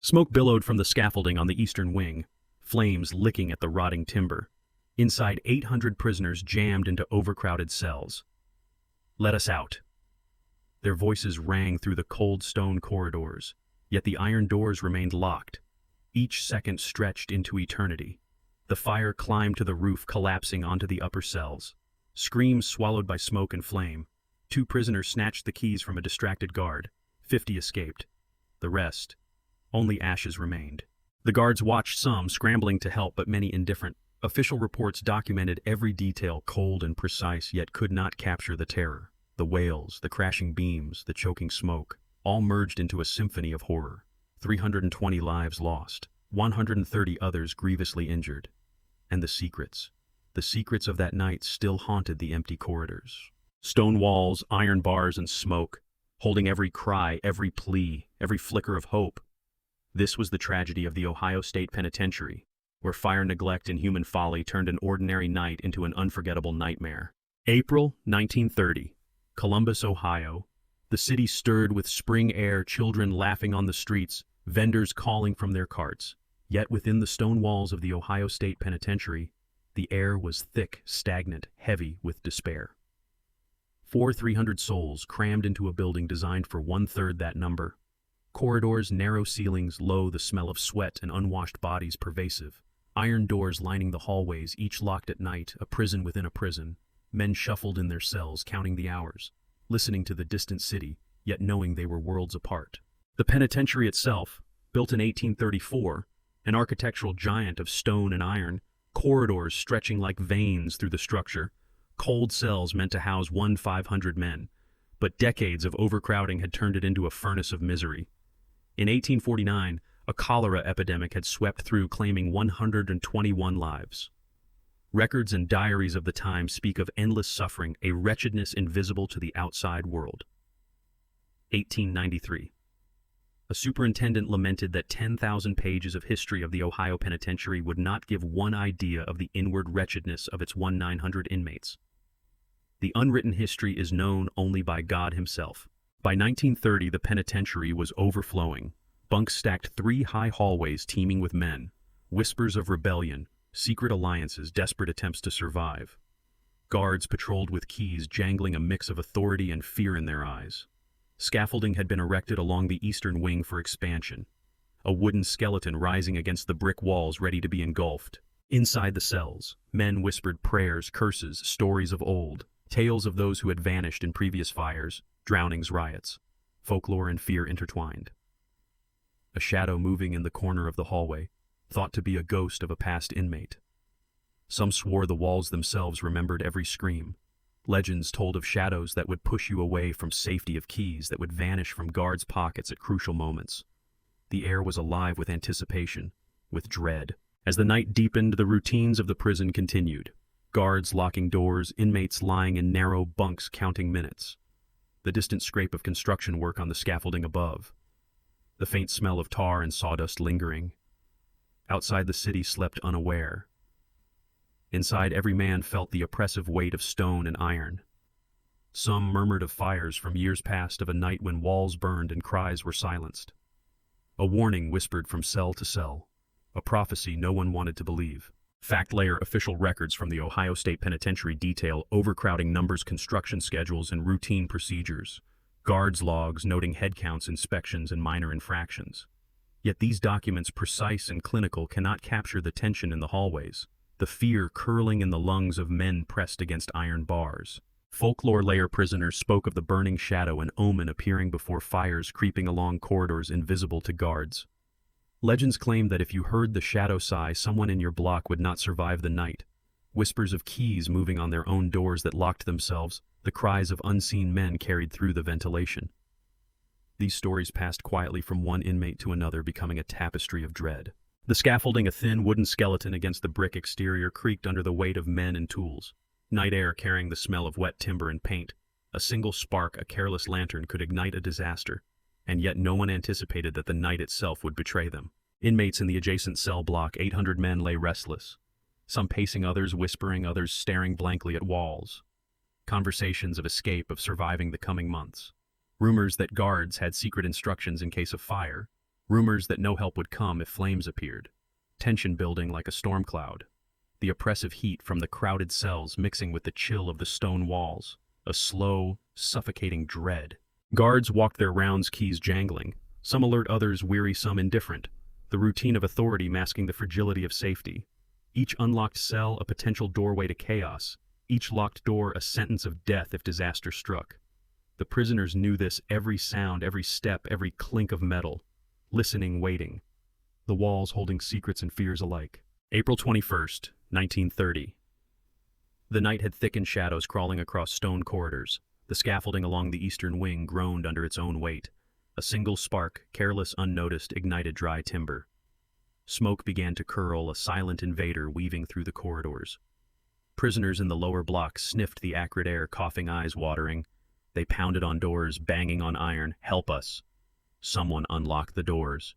Smoke billowed from the scaffolding on the eastern wing, flames licking at the rotting timber. Inside, 800 prisoners jammed into overcrowded cells. "Let us out." Their voices rang through the cold stone corridors, yet the iron doors remained locked. Each second stretched into eternity. The fire climbed to the roof, collapsing onto the upper cells. Screams swallowed by smoke and flame. 2 prisoners snatched the keys from a distracted guard. 50 escaped. The rest, only ashes remained. The guards watched, some scrambling to help, but many indifferent. Official reports documented every detail, cold and precise, yet could not capture the terror. The wails, the crashing beams, the choking smoke, all merged into a symphony of horror. 320 lives lost, 130 others grievously injured. And the secrets of that night still haunted the empty corridors. Stone walls, iron bars, and smoke, holding every cry, every plea, every flicker of hope. This was the tragedy of the Ohio State Penitentiary, where fire, neglect, and human folly turned an ordinary night into an unforgettable nightmare. April 1930, Columbus, Ohio. The city stirred with spring air, children laughing on the streets, vendors calling from their carts. Yet within the stone walls of the Ohio State Penitentiary, the air was thick, stagnant, heavy with despair. 300 souls crammed into a building designed for 1/3 that number. Corridors, narrow ceilings, low, the smell of sweat and unwashed bodies pervasive. Iron doors lining the hallways, each locked at night, a prison within a prison. Men shuffled in their cells, counting the hours, listening to the distant city, yet knowing they were worlds apart. The penitentiary itself, built in 1834, an architectural giant of stone and iron, corridors stretching like veins through the structure, cold cells meant to house 500 men, but decades of overcrowding had turned it into a furnace of misery. In 1849, a cholera epidemic had swept through, claiming 121 lives. Records and diaries of the time speak of endless suffering, a wretchedness invisible to the outside world. 1893. A superintendent lamented that 10,000 pages of history of the Ohio Penitentiary would not give one idea of the inward wretchedness of its 900 inmates. The unwritten history is known only by God himself. By 1930, the penitentiary was overflowing. Bunks stacked 3 high hallways teeming with men. Whispers of rebellion, secret alliances, desperate attempts to survive. Guards patrolled with keys, jangling a mix of authority and fear in their eyes. Scaffolding had been erected along the eastern wing for expansion, a wooden skeleton rising against the brick walls ready to be engulfed. Inside the cells, men whispered prayers, curses, stories of old, tales of those who had vanished in previous fires, drownings, riots, folklore and fear intertwined. A shadow moving in the corner of the hallway, thought to be a ghost of a past inmate. Some swore the walls themselves remembered every scream. Legends told of shadows that would push you away from safety, of keys that would vanish from guards' pockets at crucial moments. The air was alive with anticipation, with dread. As the night deepened, the routines of the prison continued. Guards locking doors, inmates lying in narrow bunks counting minutes. The distant scrape of construction work on the scaffolding above. The faint smell of tar and sawdust lingering. Outside, the city slept unaware. Inside, every man felt the oppressive weight of stone and iron. Some murmured of fires from years past, of a night when walls burned and cries were silenced. A warning whispered from cell to cell, a prophecy no one wanted to believe. Fact-layer official records from the Ohio State Penitentiary detail overcrowding numbers, construction schedules, and routine procedures. Guards' logs noting head counts, inspections, and minor infractions. Yet these documents, precise and clinical, cannot capture the tension in the hallways, the fear curling in the lungs of men pressed against iron bars. Folklore-layer prisoners spoke of the burning shadow, an omen appearing before fires, creeping along corridors invisible to guards. Legends claimed that if you heard the shadow sigh, someone in your block would not survive the night. Whispers of keys moving on their own doors that locked themselves, the cries of unseen men carried through the ventilation. These stories passed quietly from one inmate to another, becoming a tapestry of dread. The scaffolding, a thin wooden skeleton against the brick exterior, creaked under the weight of men and tools. Night air carrying the smell of wet timber and paint. A single spark, a careless lantern, could ignite a disaster, and yet no one anticipated that the night itself would betray them. Inmates in the adjacent cell block, 800 men, lay restless. Some pacing, others whispering, others staring blankly at walls. Conversations of escape, of surviving the coming months. Rumors that guards had secret instructions in case of fire. Rumors that no help would come if flames appeared. Tension building like a storm cloud. The oppressive heat from the crowded cells mixing with the chill of the stone walls. A slow, suffocating dread. Guards walked their rounds, keys jangling. Some alert, others weary, some indifferent. The routine of authority masking the fragility of safety. Each unlocked cell a potential doorway to chaos. Each locked door a sentence of death if disaster struck. The prisoners knew this, every sound, every step, every clink of metal. Listening, waiting. The walls holding secrets and fears alike. April 21st, 1930. The night had thickened, shadows crawling across stone corridors. The scaffolding along the eastern wing groaned under its own weight. A single spark, careless, unnoticed, ignited dry timber. Smoke began to curl, a silent invader weaving through the corridors. Prisoners in the lower blocks sniffed the acrid air, coughing, eyes watering. They pounded on doors, banging on iron. Help us. Someone unlocked the doors.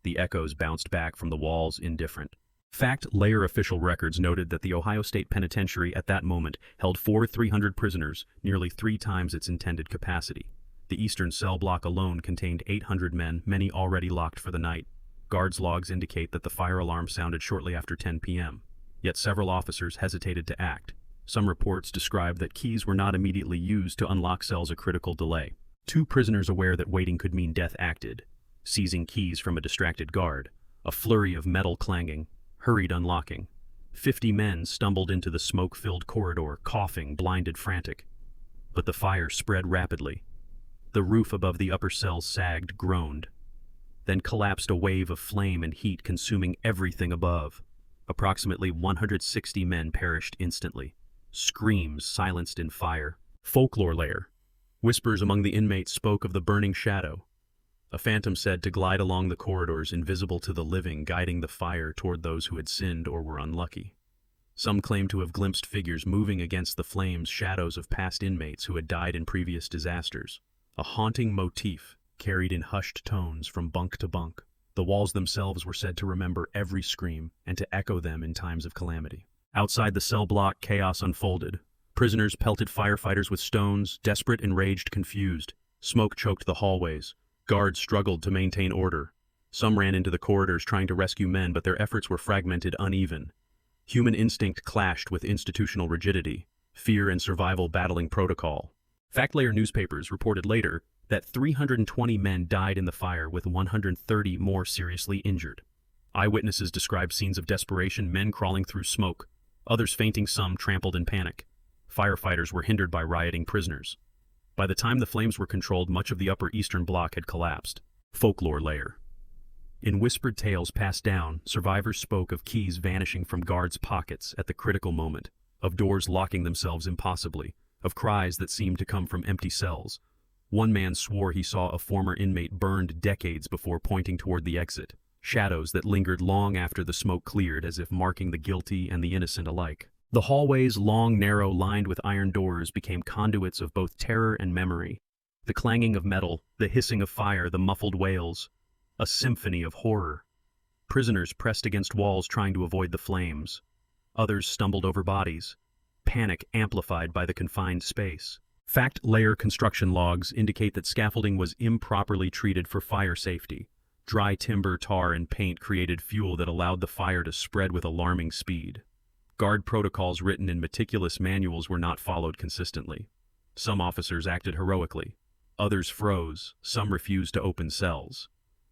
The echoes bounced back from the walls, indifferent. Fact layer official records noted that the Ohio State Penitentiary at that moment held 300 prisoners, nearly 3 times its intended capacity. The eastern cell block alone contained 800 men, many already locked for the night. Guards' logs indicate that the fire alarm sounded shortly after 10 p.m. Yet several officers hesitated to act. Some reports described that keys were not immediately used to unlock cells, a critical delay. 2 prisoners aware that waiting could mean death acted, seizing keys from a distracted guard. A flurry of metal clanging, hurried unlocking. 50 men stumbled into the smoke-filled corridor, coughing, blinded, frantic. But the fire spread rapidly. The roof above the upper cells sagged, groaned, then collapsed, a wave of flame and heat consuming everything above. Approximately 160 men perished instantly. Screams silenced in fire. Folklore layer. Whispers among the inmates spoke of the burning shadow. A phantom said to glide along the corridors, invisible to the living, guiding the fire toward those who had sinned or were unlucky. Some claimed to have glimpsed figures moving against the flames, shadows of past inmates who had died in previous disasters. A haunting motif, carried in hushed tones from bunk to bunk. The walls themselves were said to remember every scream and to echo them in times of calamity. Outside the cell block, chaos unfolded. Prisoners pelted firefighters with stones, desperate, enraged, confused. Smoke choked the hallways. Guards struggled to maintain order. Some ran into the corridors trying to rescue men, but their efforts were fragmented, uneven. Human instinct clashed with institutional rigidity, fear and survival battling protocol. Fact-layer newspapers reported later that 320 men died in the fire, with 130 more seriously injured. Eyewitnesses described scenes of desperation, men crawling through smoke, others fainting, some trampled in panic. Firefighters were hindered by rioting prisoners. By the time the flames were controlled, much of the upper eastern block had collapsed. Folklore layer. In whispered tales passed down, survivors spoke of keys vanishing from guards' pockets at the critical moment, of doors locking themselves impossibly, of cries that seemed to come from empty cells. One man swore he saw a former inmate burned decades before, pointing toward the exit. Shadows that lingered long after the smoke cleared, as if marking the guilty and the innocent alike. The hallways, long, narrow, lined with iron doors, became conduits of both terror and memory. The clanging of metal, the hissing of fire, the muffled wails. A symphony of horror. Prisoners pressed against walls trying to avoid the flames. Others stumbled over bodies. Panic amplified by the confined space. Fact layer construction logs indicate that scaffolding was improperly treated for fire safety. Dry timber, tar, and paint created fuel that allowed the fire to spread with alarming speed. Guard protocols written in meticulous manuals were not followed consistently. Some officers acted heroically. Others froze. Some refused to open cells.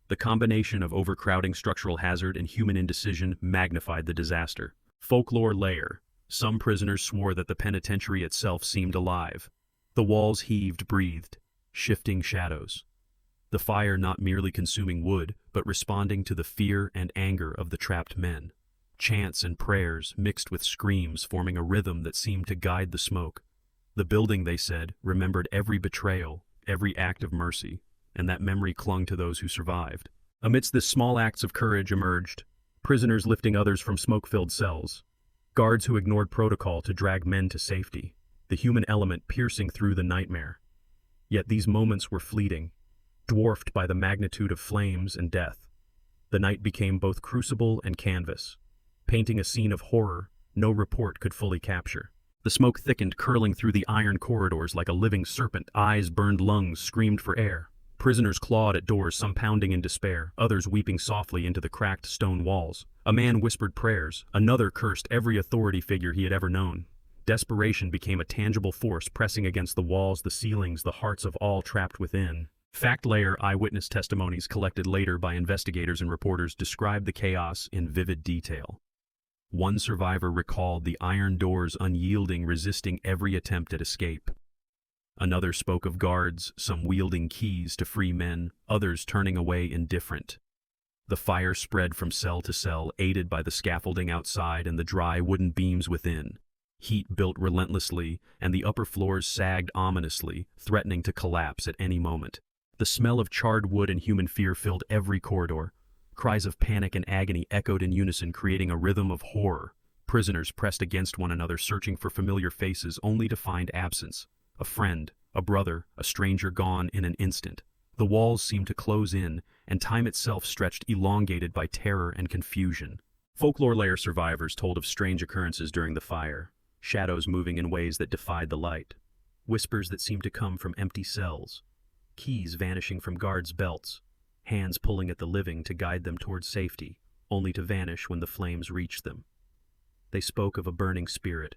The combination of overcrowding, structural hazard, and human indecision magnified the disaster. Folklore layer. Some prisoners swore that the penitentiary itself seemed alive. The walls heaved, breathed, shifting shadows. The fire not merely consuming wood, but responding to the fear and anger of the trapped men. Chants and prayers mixed with screams, forming a rhythm that seemed to guide the smoke. The building, they said, remembered every betrayal, every act of mercy, and that memory clung to those who survived. Amidst this, small acts of courage emerged. Prisoners lifting others from smoke-filled cells. Guards who ignored protocol to drag men to safety. The human element piercing through the nightmare. Yet these moments were fleeting, dwarfed by the magnitude of flames and death. The night became both crucible and canvas, painting a scene of horror no report could fully capture. The smoke thickened, curling through the iron corridors like a living serpent. Eyes burned, lungs screamed for air. Prisoners clawed at doors, some pounding in despair, others weeping softly into the cracked stone walls. A man whispered prayers, another cursed every authority figure he had ever known. Desperation became a tangible force pressing against the walls, the ceilings, the hearts of all trapped within. Fact-layer eyewitness testimonies collected later by investigators and reporters described the chaos in vivid detail. One survivor recalled the iron doors unyielding, resisting every attempt at escape. Another spoke of guards, some wielding keys to free men, others turning away indifferent. The fire spread from cell to cell, aided by the scaffolding outside and the dry wooden beams within. Heat built relentlessly, and the upper floors sagged ominously, threatening to collapse at any moment. The smell of charred wood and human fear filled every corridor. Cries of panic and agony echoed in unison, creating a rhythm of horror. Prisoners pressed against one another, searching for familiar faces, only to find absence. A friend, a brother, a stranger gone in an instant. The walls seemed to close in, and time itself stretched, elongated by terror and confusion. Folklore layer survivors told of strange occurrences during the fire, shadows moving in ways that defied the light, whispers that seemed to come from empty cells, keys vanishing from guards' belts, hands pulling at the living to guide them towards safety, only to vanish when the flames reached them. They spoke of a burning spirit,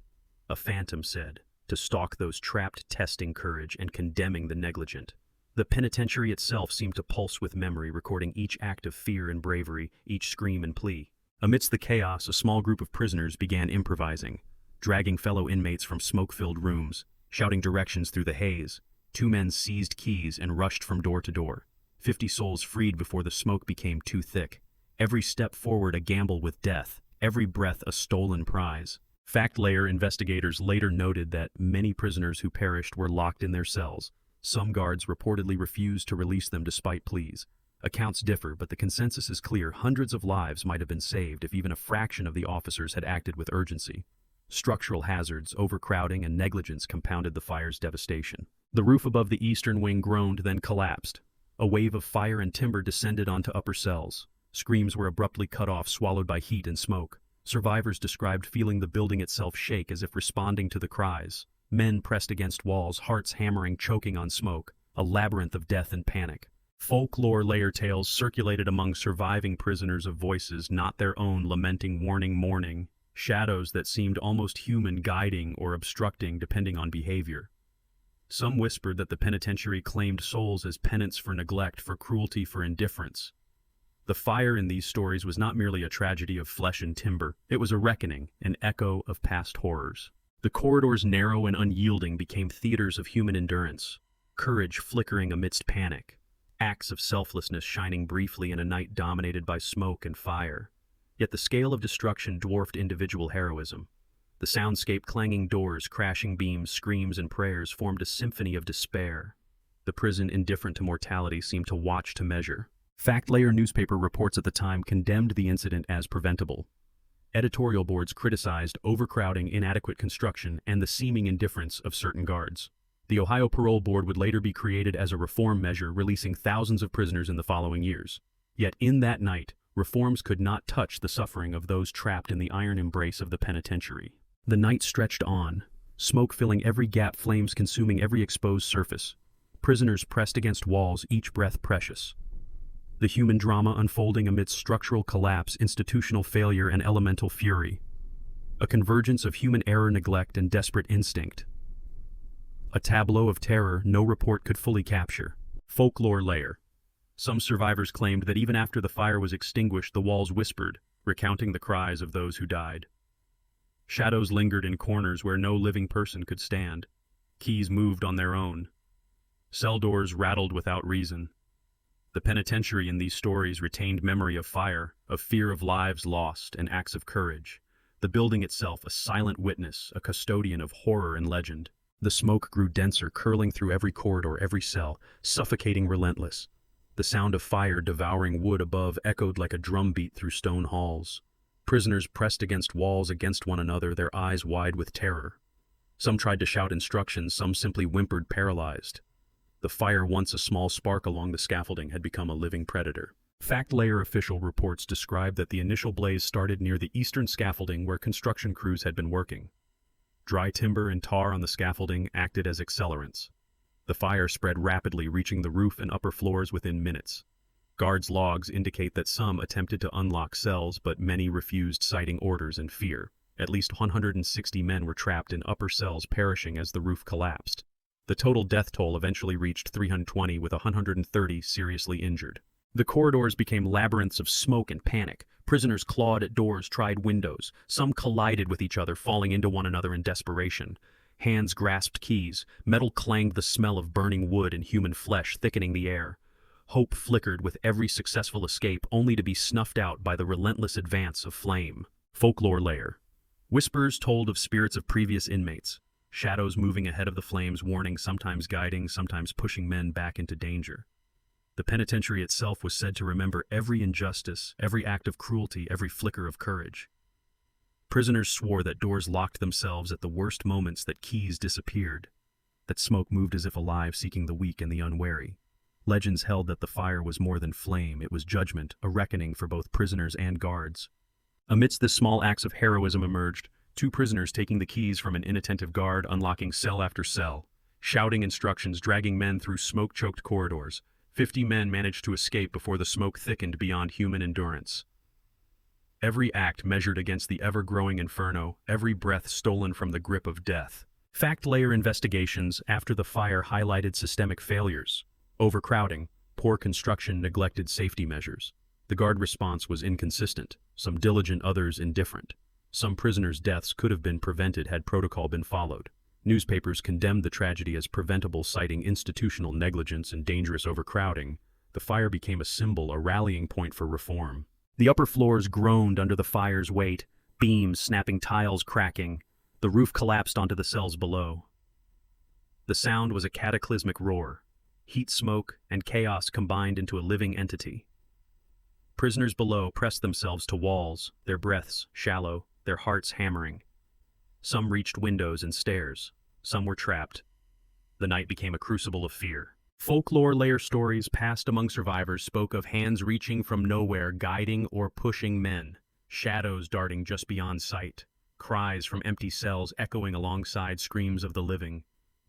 a phantom said, to stalk those trapped, testing courage and condemning the negligent. The penitentiary itself seemed to pulse with memory, recording each act of fear and bravery, each scream and plea. Amidst the chaos, a small group of prisoners began improvising, dragging fellow inmates from smoke-filled rooms, shouting directions through the haze. 2 men seized keys and rushed from door to door. 50 souls freed before the smoke became too thick. Every step forward a gamble with death, every breath a stolen prize. Fact-layer investigators later noted that many prisoners who perished were locked in their cells. Some guards reportedly refused to release them despite pleas. Accounts differ, but the consensus is clear: hundreds of lives might have been saved if even a fraction of the officers had acted with urgency. Structural hazards, overcrowding, and negligence compounded the fire's devastation. The roof above the eastern wing groaned, then collapsed. A wave of fire and timber descended onto upper cells. Screams were abruptly cut off, swallowed by heat and smoke. Survivors described feeling the building itself shake as if responding to the cries. Men pressed against walls, hearts hammering, choking on smoke, a labyrinth of death and panic. Folklore layer tales circulated among surviving prisoners of voices not their own, lamenting, warning, mourning, shadows that seemed almost human, guiding or obstructing depending on behavior. Some whispered that the penitentiary claimed souls as penance for neglect, for cruelty, for indifference. The fire in these stories was not merely a tragedy of flesh and timber, it was a reckoning, an echo of past horrors. The corridors, narrow and unyielding, became theaters of human endurance, courage flickering amidst panic, acts of selflessness shining briefly in a night dominated by smoke and fire. Yet the scale of destruction dwarfed individual heroism. The soundscape, clanging doors, crashing beams, screams, and prayers formed a symphony of despair. The prison, indifferent to mortality, seemed to watch to measure. Fact-layer newspaper reports at the time condemned the incident as preventable. Editorial boards criticized overcrowding, inadequate construction, and the seeming indifference of certain guards. The Ohio Parole Board would later be created as a reform measure, releasing thousands of prisoners in the following years. Yet in that night, reforms could not touch the suffering of those trapped in the iron embrace of the penitentiary. The night stretched on, smoke filling every gap, flames consuming every exposed surface. Prisoners pressed against walls, each breath precious. The human drama unfolding amidst structural collapse, institutional failure, and elemental fury. A convergence of human error, neglect, and desperate instinct. A tableau of terror no report could fully capture. Folklore layer. Some survivors claimed that even after the fire was extinguished, the walls whispered, recounting the cries of those who died. Shadows lingered in corners where no living person could stand. Keys moved on their own. Cell doors rattled without reason. The penitentiary in these stories retained memory of fire, of fear of lives lost, and acts of courage. The building itself a silent witness, a custodian of horror and legend. The smoke grew denser, curling through every corridor, every cell, suffocating, relentless. The sound of fire devouring wood above echoed like a drumbeat through stone halls. Prisoners pressed against walls, against one another, their eyes wide with terror. Some tried to shout instructions, some simply whimpered, paralyzed. The fire, once a small spark along the scaffolding, had become a living predator. Fact-layer official reports described that the initial blaze started near the eastern scaffolding where construction crews had been working. Dry timber and tar on the scaffolding acted as accelerants. The fire spread rapidly, reaching the roof and upper floors within minutes. Guards' logs indicate that some attempted to unlock cells, but many refused, citing orders and fear. At least 160 men were trapped in upper cells, perishing as the roof collapsed. The total death toll eventually reached 320, with 130 seriously injured. The corridors became labyrinths of smoke and panic. Prisoners clawed at doors, tried windows. Some collided with each other, falling into one another in desperation. Hands grasped keys. Metal clanged, the smell of burning wood and human flesh thickening the air. Hope flickered with every successful escape, only to be snuffed out by the relentless advance of flame. Folklore layer. Whispers told of spirits of previous inmates. Shadows moving ahead of the flames, warning, sometimes guiding, sometimes pushing men back into danger. The penitentiary itself was said to remember every injustice, every act of cruelty, every flicker of courage. Prisoners swore that doors locked themselves at the worst moments, that keys disappeared, that smoke moved as if alive, seeking the weak and the unwary. Legends held that the fire was more than flame, it was judgment, a reckoning for both prisoners and guards. Amidst this, small acts of heroism emerged, 2 prisoners taking the keys from an inattentive guard, unlocking cell after cell, shouting instructions, dragging men through smoke-choked corridors. 50 men managed to escape before the smoke thickened beyond human endurance. Every act measured against the ever-growing inferno, every breath stolen from the grip of death. Fact layer investigations after the fire highlighted systemic failures. Overcrowding, poor construction, neglected safety measures. The guard response was inconsistent, some diligent, others indifferent. Some prisoners' deaths could have been prevented had protocol been followed. Newspapers condemned the tragedy as preventable, citing institutional negligence and dangerous overcrowding. The fire became a symbol, a rallying point for reform. The upper floors groaned under the fire's weight, beams snapping, tiles cracking. The roof collapsed onto the cells below. The sound was a cataclysmic roar. Heat, smoke, and chaos combined into a living entity. Prisoners below pressed themselves to walls, their breaths shallow, their hearts hammering. Some reached windows and stairs. Some were trapped. The night became a crucible of fear. Folklore layer stories passed among survivors spoke of hands reaching from nowhere, guiding or pushing men, shadows darting just beyond sight, cries from empty cells echoing alongside screams of the living,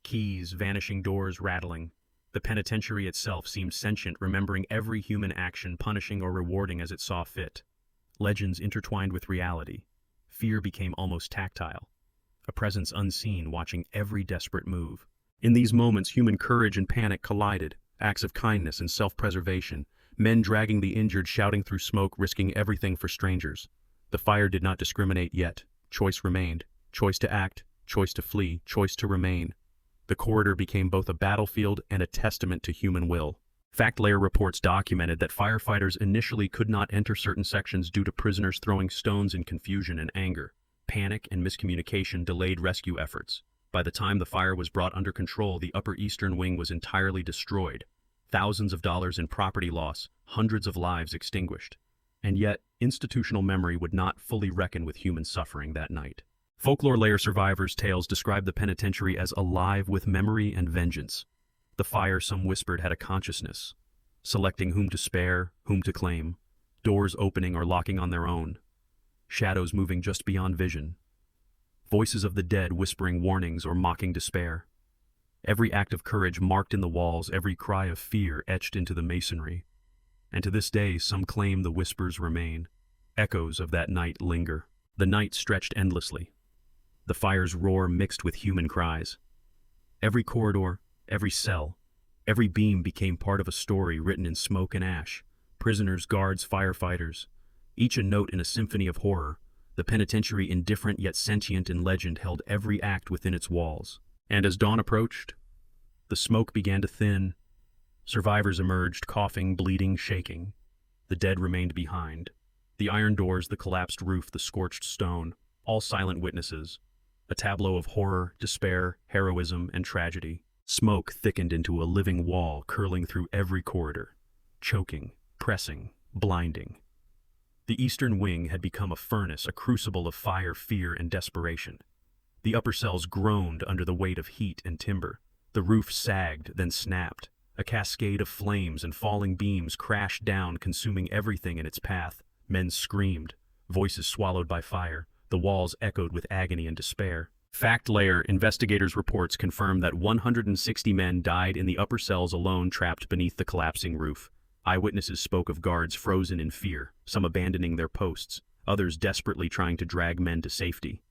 keys, vanishing doors rattling. The penitentiary itself seemed sentient, remembering every human action, punishing or rewarding as it saw fit. Legends intertwined with reality. Fear became almost tactile, a presence unseen watching every desperate move. In these moments, human courage and panic collided, acts of kindness and self-preservation, men dragging the injured, shouting through smoke, risking everything for strangers. The fire did not discriminate yet. Choice remained. Choice to act, choice to flee, choice to remain. The corridor became both a battlefield and a testament to human will. Fact layer reports documented that firefighters initially could not enter certain sections due to prisoners throwing stones in confusion and anger. Panic and miscommunication delayed rescue efforts. By the time the fire was brought under control, the upper eastern wing was entirely destroyed. Thousands of dollars in property loss, hundreds of lives extinguished. And yet, institutional memory would not fully reckon with human suffering that night. Folklore layer survivors' tales describe the penitentiary as alive with memory and vengeance. The fire, some whispered, had a consciousness, selecting whom to spare, whom to claim, doors opening or locking on their own, shadows moving just beyond vision, voices of the dead whispering warnings or mocking despair. Every act of courage marked in the walls, every cry of fear etched into the masonry. And to this day, some claim the whispers remain. Echoes of that night linger. The night stretched endlessly. The fire's roar mixed with human cries. Every corridor, every cell, every beam became part of a story written in smoke and ash. Prisoners, guards, firefighters, each a note in a symphony of horror. The penitentiary, indifferent yet sentient in legend, held every act within its walls. And as dawn approached, the smoke began to thin. Survivors emerged, coughing, bleeding, shaking. The dead remained behind. The iron doors, the collapsed roof, the scorched stone, all silent witnesses. A tableau of horror, despair, heroism, and tragedy. Smoke thickened into a living wall, curling through every corridor, choking, pressing, blinding. The eastern wing had become a furnace, a crucible of fire, fear, and desperation. The upper cells groaned under the weight of heat and timber. The roof sagged, then snapped. A cascade of flames and falling beams crashed down, consuming everything in its path. Men screamed, voices swallowed by fire. The walls echoed with agony and despair. Fact layer investigators' reports confirm that 160 men died in the upper cells alone, trapped beneath the collapsing roof. Eyewitnesses spoke of guards frozen in fear, some abandoning their posts, others desperately trying to drag men to safety.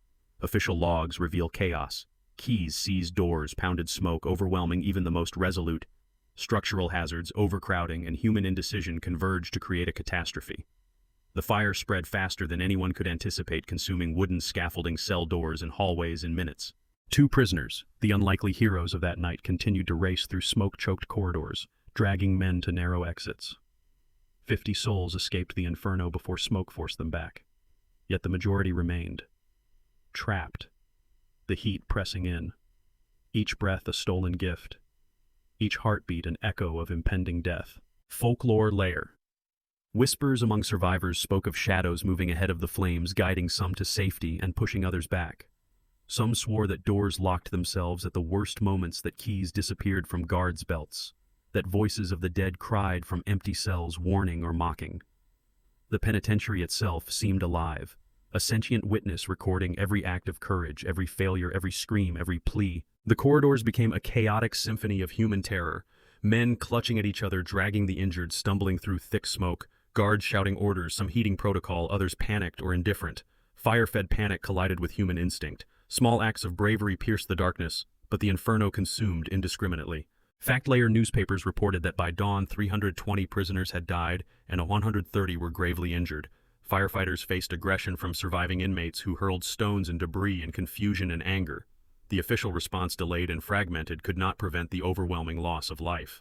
Official logs reveal chaos. Keys seized doors, pounded smoke, overwhelming even the most resolute. Structural hazards, overcrowding, and human indecision converged to create a catastrophe. The fire spread faster than anyone could anticipate, consuming wooden scaffolding, cell doors, and hallways in minutes. 2 prisoners, the unlikely heroes of that night, continued to race through smoke-choked corridors, dragging men to narrow exits. 50 souls escaped the inferno before smoke forced them back. Yet the majority remained, trapped, the heat pressing in, each breath a stolen gift, each heartbeat an echo of impending death. Folklore layer. Whispers among survivors spoke of shadows moving ahead of the flames, guiding some to safety and pushing others back. Some swore that doors locked themselves at the worst moments, that keys disappeared from guards' belts, that voices of the dead cried from empty cells, warning or mocking. The penitentiary itself seemed alive, a sentient witness recording every act of courage, every failure, every scream, every plea. The corridors became a chaotic symphony of human terror, men clutching at each other, dragging the injured, stumbling through thick smoke, guards shouting orders, some heeding protocol, others panicked or indifferent. Fire-fed panic collided with human instinct. Small acts of bravery pierced the darkness, but the inferno consumed indiscriminately. Fact layer newspapers reported that by dawn 320 prisoners had died and 130 were gravely injured. Firefighters faced aggression from surviving inmates who hurled stones and debris in confusion and anger. The official response, delayed and fragmented, could not prevent the overwhelming loss of life.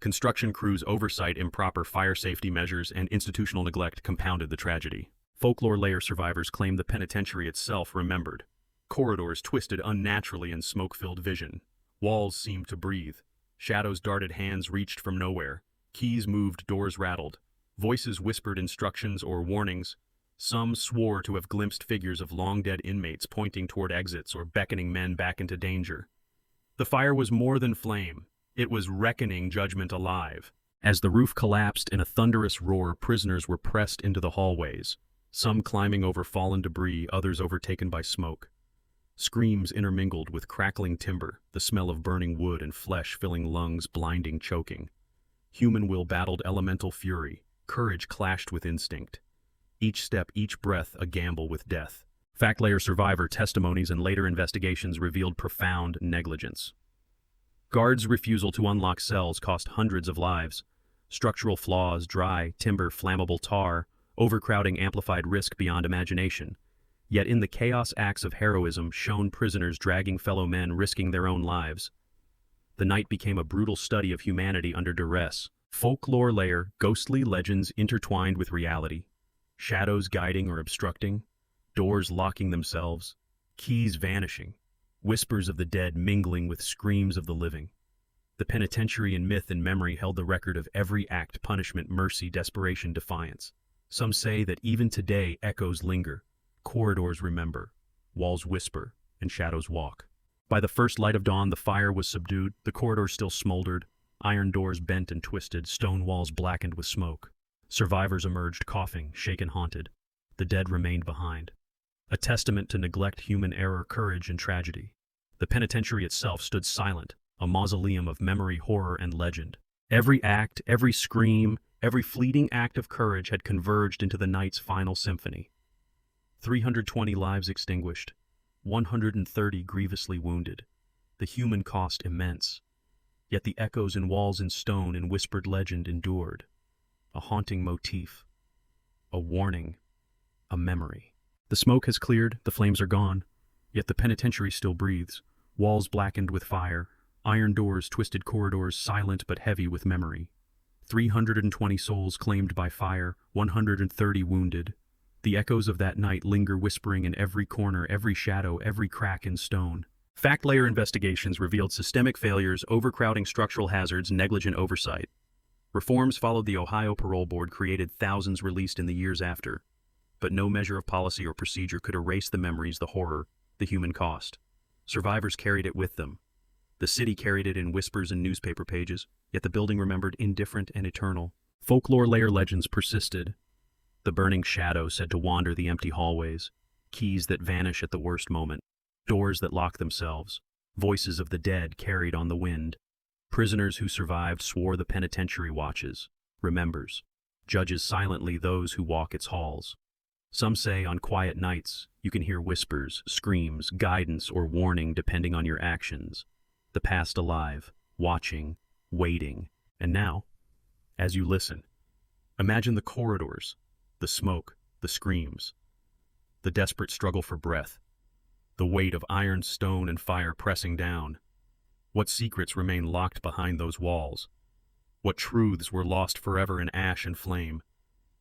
Construction crews' oversight, improper fire safety measures, and institutional neglect compounded the tragedy. Folklore layer survivors claim the penitentiary itself remembered. Corridors twisted unnaturally in smoke-filled vision. Walls seemed to breathe. Shadows darted, hands reached from nowhere. Keys moved, doors rattled. Voices whispered instructions or warnings. Some swore to have glimpsed figures of long-dead inmates pointing toward exits or beckoning men back into danger. The fire was more than flame. It was reckoning judgment alive. As the roof collapsed in a thunderous roar, prisoners were pressed into the hallways, some climbing over fallen debris, others overtaken by smoke. Screams intermingled with crackling timber, the smell of burning wood and flesh filling lungs, blinding, choking. Human will battled elemental fury. Courage clashed with instinct. Each step, each breath, a gamble with death. Fact layer survivor testimonies and later investigations revealed profound negligence. Guards' refusal to unlock cells cost hundreds of lives. Structural flaws, dry timber, flammable tar, overcrowding amplified risk beyond imagination. Yet in the chaos, acts of heroism shone, prisoners dragging fellow men, risking their own lives. The night became a brutal study of humanity under duress. Folklore layer, ghostly legends intertwined with reality. Shadows guiding or obstructing, doors locking themselves, keys vanishing, whispers of the dead mingling with screams of the living. The penitentiary in myth and memory held the record of every act: punishment, mercy, desperation, defiance. Some say that even today echoes linger. Corridors remember, walls whisper, and shadows walk. By the first light of dawn, the fire was subdued, the corridors still smoldered, iron doors bent and twisted, stone walls blackened with smoke. Survivors emerged coughing, shaken, haunted. The dead remained behind. A testament to neglect, human error, courage, and tragedy. The penitentiary itself stood silent, a mausoleum of memory, horror, and legend. Every act, every scream, every fleeting act of courage had converged into the night's final symphony. 320 lives extinguished, 130 grievously wounded. The human cost immense. Yet the echoes in walls and stone and whispered legend endured. A haunting motif, a warning, a memory. The smoke has cleared, the flames are gone, yet the penitentiary still breathes. Walls blackened with fire, iron doors, twisted corridors, silent but heavy with memory. 320 souls claimed by fire, 130 wounded. The echoes of that night linger, whispering in every corner, every shadow, every crack in stone. Fact layer investigations revealed systemic failures, overcrowding, structural hazards, negligent oversight. Reforms followed. The Ohio Parole Board created, thousands released in the years after. But no measure of policy or procedure could erase the memories, the horror, the human cost. Survivors carried it with them. The city carried it in whispers and newspaper pages, yet the building remembered, indifferent and eternal. Folklore layer legends persisted. The burning shadow said to wander the empty hallways, keys that vanish at the worst moment. Doors that lock themselves, voices of the dead carried on the wind. Prisoners who survived swore the penitentiary watches, remembers, judges silently those who walk its halls. Some say on quiet nights you can hear whispers, screams, guidance, or warning depending on your actions. The past alive, watching, waiting. And now, as you listen, imagine the corridors, the smoke, the screams, the desperate struggle for breath, the weight of iron, stone, and fire pressing down. What secrets remain locked behind those walls? What truths were lost forever in ash and flame?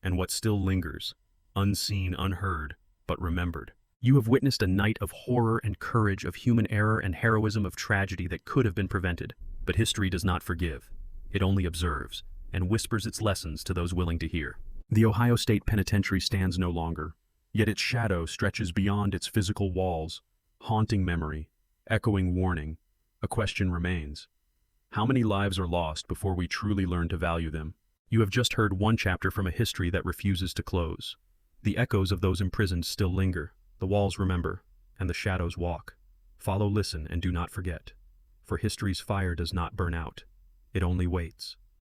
And what still lingers, unseen, unheard, but remembered? You have witnessed a night of horror and courage, of human error and heroism, of tragedy that could have been prevented. But history does not forgive. It only observes, and whispers its lessons to those willing to hear. The Ohio State Penitentiary stands no longer, yet its shadow stretches beyond its physical walls, haunting memory, echoing warning. A question remains. How many lives are lost before we truly learn to value them? You have just heard one chapter from a history that refuses to close. The echoes of those imprisoned still linger, the walls remember, and the shadows walk. Follow, listen, and do not forget. For history's fire does not burn out. It only waits.